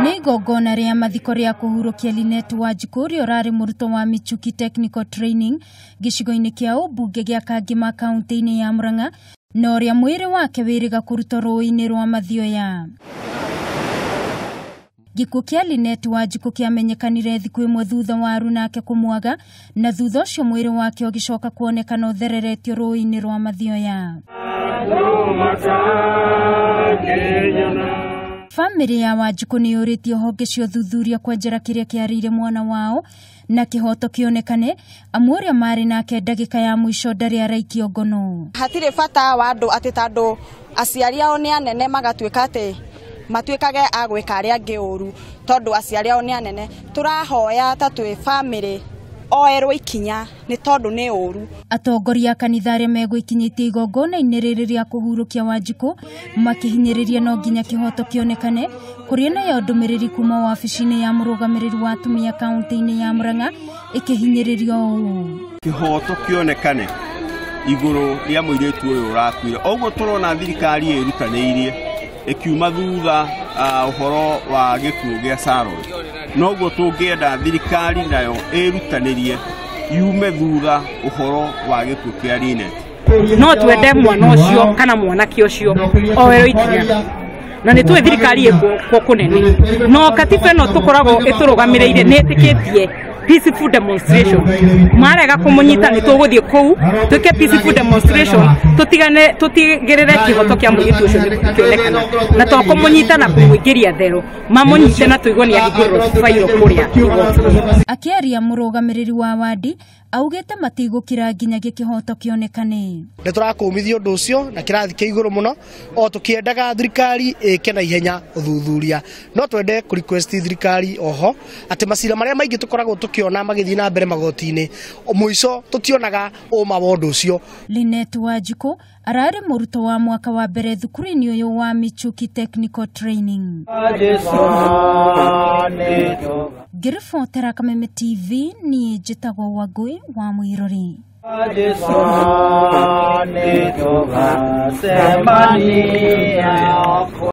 Nĩ igongona rĩa mathiko rĩa kuhurukia Linet Wanjiku rĩo rarĩ Murutwo wa Michuki Technical Training gĩcigo-inĩ kĩa ũmbunge gĩa Kangima kaunti-ini ya Murang'a, na ũrĩa mwĩrĩ wake wĩrĩga kũrutwo rũĩ-inĩ rwa Mathioya. Gĩkuũ kĩa Linet Wanjiku kĩamenyekanire thikũ ĩmwe thutha wa arunake kũmwaga, na thutha ũcio mwĩrĩ wake ũgĩcoka kuonekana ũthereretio rũĩ-inĩ rwa Mathioya. Family ya Wanjiku nĩ yũrĩtie honge cia ũthuthuria kwenjera kĩrĩa kĩarĩire mwana wao na kĩhoto kĩonekane, amu ũrĩa marĩ nake ndagĩka ya mũico ndarĩ araikio ngono. Hatirĩ bata wa andũ atĩ tondũ aciari ao nĩ anene magatuĩka atĩ matuĩkage a gwĩka arĩa angĩ ũru tondũ aciari ao nĩ anene. Tũrahoya ta twĩ family oerwo ikinya nĩ tondũ nĩ ũru. Atongoria a kanitha arĩa megũikinyĩtie igongona-inĩ rĩrĩ rĩa kũhurukia Wanjiku makĩhinyĩrĩria no nginya kĩhoto kĩonekane, kũrĩ nayo ndũmĩrĩri kuma wabici-inĩ ya mũrũgamĩrĩri wa atumia kaunti-inĩ ya Murang'a ĩkĩhinyĩrĩrio ũũ: kĩhoto kĩonekane igũrũ rĩa mũirĩtu ũyũ ũrakuire. Ũguo tũrona thirikari ĩrutanĩirie ĩkiuma thutha ũhoro wa gĩkuũ gĩa Saroi. Noguo tũngĩenda thirikari nayo ĩrutanĩrie yume thutha ũhoro wa gĩkuũ kĩa Linet. No twende mwana ũcio kana mwanake ũcio oerwo ikinya, na nĩ twĩ thirikari ĩkuo kũnene. No katiba ĩno tũkoragwo ĩtũrũgamĩrĩire nĩ ĩtĩkĩtie peaceful demonstration. Marega kũmũnyita nĩ tũgũthiĩ kũu twĩke peaceful demonstration, tũtigĩrĩre kĩhoto kĩa mũirĩtu ũcio kĩonekana, na to kũmũnyita na kũmũingĩria thero, mamũnyite na tũigua nĩ ahingũrĩrwo bairo kũrĩa igoti. Akĩaria mũrũgamĩrĩri wa wadi augĩte matigũkira nginya kĩhoto kĩonekane. Nĩ tũrakũmithia ũndũ ũcio na kĩrathi kĩa igũrũ mũno, o tũkĩendaga thirikari ĩke na ihenya ũthuthuria. No twende request thirikari oho atĩ macira marĩa maingĩ tũkoragwo tũkĩona magĩthiĩ na mbere magoti-inĩ, mũico tũtionaga ũma wa ũndũ ũcio. Linet Wanjiku ararĩ mũrutwo wa mwaka wa mbere thukuru-inĩ ũyũ wa Michuki Technical Training. Ngĩribotera Kameme TV niĩ njĩtagwo Wangui wa Mũirũri.